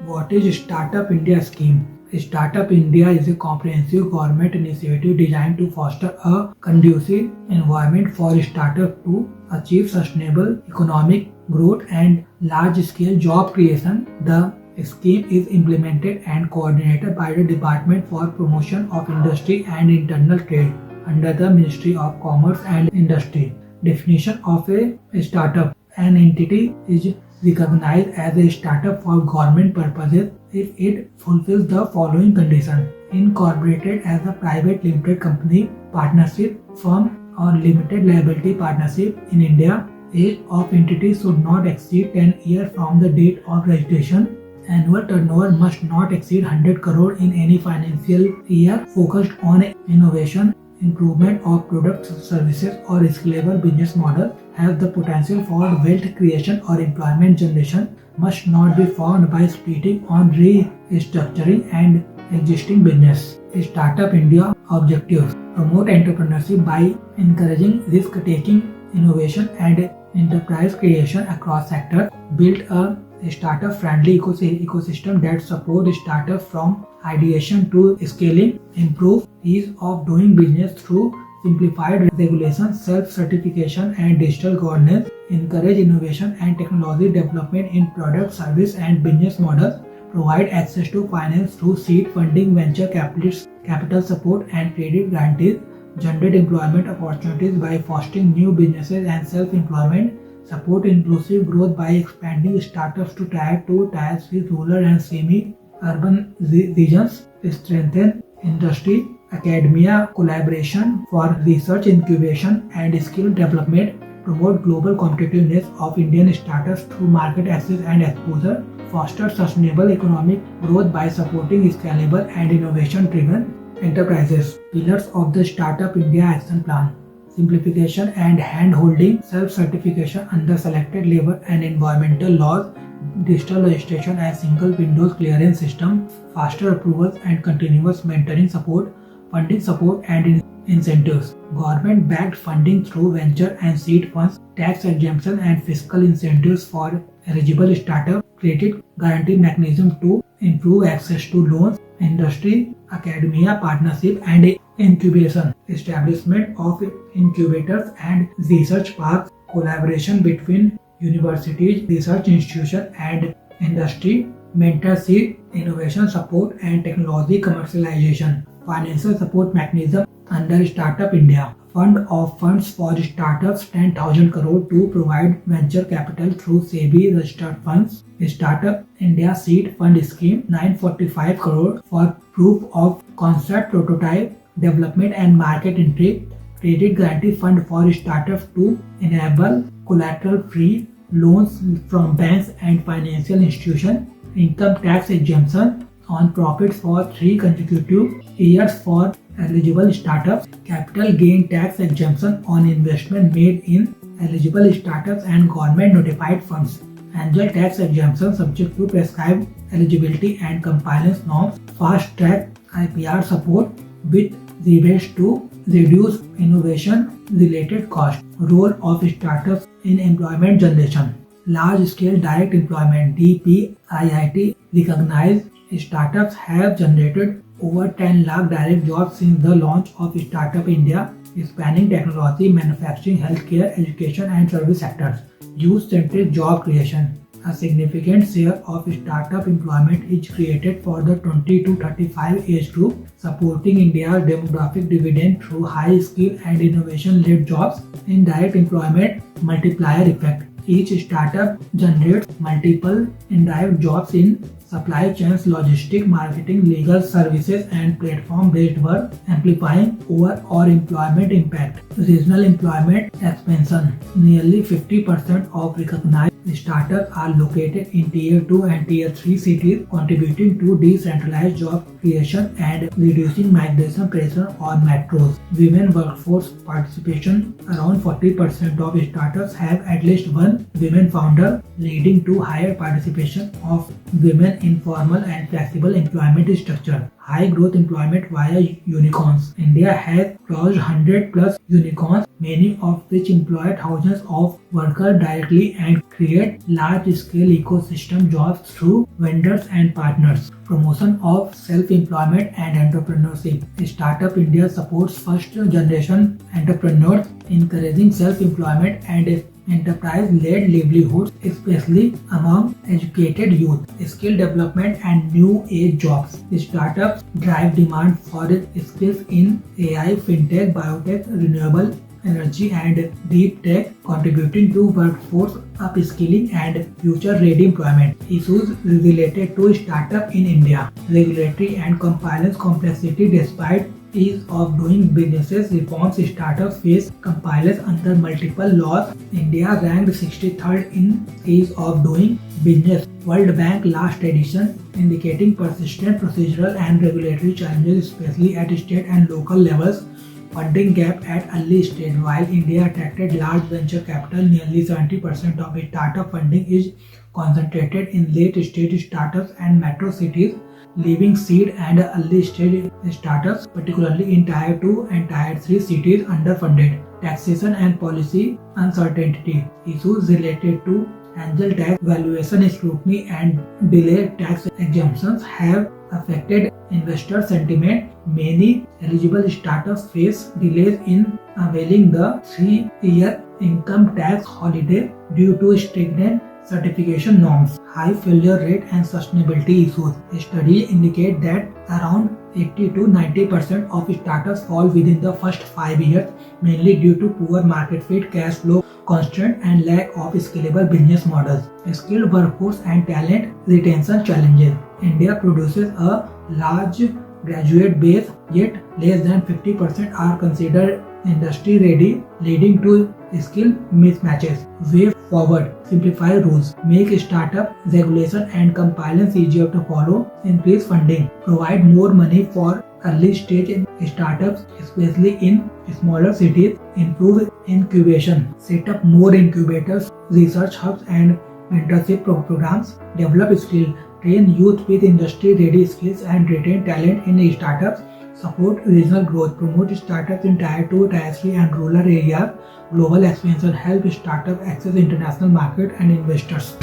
What is Startup India scheme? Startup India is a comprehensive government initiative designed to foster a conducive environment for startups to achieve sustainable economic growth and large-scale job creation. The scheme is implemented and coordinated by the Department for Promotion of Industry and Internal Trade under the Ministry of Commerce and Industry. Definition of a startup: an entity is recognized as a startup for government purposes if it fulfills the following conditions: incorporated as a private limited company, partnership, firm or limited liability partnership in India. Age of entity should not exceed 10 years from the date of registration. Annual turnover must not exceed 100 crore in any financial year. Focused on innovation, improvement of products, services or scalable business model. Has the potential for wealth creation or employment generation. Must not be found by splitting or restructuring and existing business. Startup India objectives: promote entrepreneurship by encouraging risk-taking, innovation and enterprise creation across sectors. Build a startup-friendly ecosystem that supports startups from ideation to scaling. Improve ease of doing business through simplified regulation, self-certification and digital governance. Encourage innovation and technology development in product, service and business models. Provide access to finance through seed funding, venture capital support and credit guarantees. Generate employment opportunities by fostering new businesses and self-employment. Support inclusive growth by expanding startups to Tier 2, Tier 3 rural and semi-urban regions. Strengthen industry academia collaboration for research, incubation and skill development. Promote global competitiveness of Indian startups through market access and exposure. Foster sustainable economic growth by supporting scalable and innovation-driven enterprises. Pillars of the Startup India Action Plan: simplification and hand-holding, self-certification under selected labor and environmental laws, digital registration and single windows clearance system, faster approvals and continuous mentoring support, funding support and incentives, government-backed funding through venture and seed funds, tax exemption and fiscal incentives for eligible startups, credit guarantee mechanism to improve access to loans, industry, academia partnership and incubation, establishment of incubators and research parks, collaboration between universities, research institutions and industry, mentorship, innovation support and technology commercialization, financial support mechanism under Startup India. Fund of funds for startups 10,000 crore to provide venture capital through SEBI registered funds. Startup India Seed Fund Scheme 945 crore for proof of concept, prototype development and market entry. Credit guarantee fund for startups to enable collateral-free loans from banks and financial institutions. Income tax exemption on profits for 3 consecutive years for eligible startups. Capital gain tax exemption on investment made in eligible startups and government notified funds. Angel tax exemption subject to prescribed eligibility and compliance norms. Fast track IPR support with rebates to reduce innovation related costs. Role of startups in employment generation: large scale direct employment. DPIIT recognized startups have generated over 10 lakh direct jobs since the launch of Startup India, spanning technology, manufacturing, healthcare, education and service sectors. Youth-centric job creation: a significant share of startup employment is created for the 20 to 35 age group, supporting India's demographic dividend through high skill and innovation-led jobs. Indirect employment multiplier effect: each startup generates multiple indirect jobs in supply chains, logistics, marketing, legal services and platform-based work, amplifying overall employment impact. Regional employment expansion: nearly 50% of recognized startups are located in Tier 2 and Tier 3 cities, contributing to decentralized job creation and reducing migration pressure on metros. Women workforce participation: around 40% of startups have at least one women founder, leading to higher participation of women in formal and flexible employment structure. high growth employment via unicorns. India has closed 100 plus unicorns, many of which employ thousands of workers directly and create large scale ecosystem jobs through vendors and partners. Promotion of self-employment and entrepreneurship. Startup India supports first generation entrepreneurs, encouraging self-employment and enterprise-led livelihoods, especially among educated youth, skill development and new age jobs. Startups drive demand for skills in AI, fintech, biotech, renewable energy and deep tech, contributing to workforce upskilling and future-ready employment. Issues related to startup in India. Regulatory and compliance complexity. Despite ease of doing businesses, reforms startups face compliance under multiple laws. India ranked 63rd in ease of doing business. World Bank last edition indicating persistent procedural and regulatory challenges, especially at state and local levels. Funding gap at early stage. While India attracted large venture capital, nearly 70% of its startup funding is concentrated in late stage startups and metro cities, leaving seed and early stage startups, particularly in Tier 2 and Tier 3 cities, underfunded. Taxation and policy uncertainty. Issues related to angel tax, valuation scrutiny, and delayed tax exemptions have affected investor sentiment. Many eligible startups face delays in availing the 3-year income tax holiday due to stringent certification norms. High failure rate and sustainability issues. Studies indicate that around 80 to 90% of startups fall within the first 5 years, mainly due to poor market fit, cash flow constraint, and lack of scalable business models. Skilled workforce and talent retention challenges. India produces a large graduate base, yet less than 50% are considered industry ready, leading to skill mismatches. Way forward: simplify rules, make startup regulation and compliance easier to follow, increase funding, provide more money for early stage startups, especially in smaller cities, improve incubation, set up more incubators, research hubs and mentorship programs, develop skill, train youth with industry ready skills and retain talent in startups, support regional growth, promote startups in Tier 2, Tier 3 and rural areas, global expansion, help startups access international market and investors.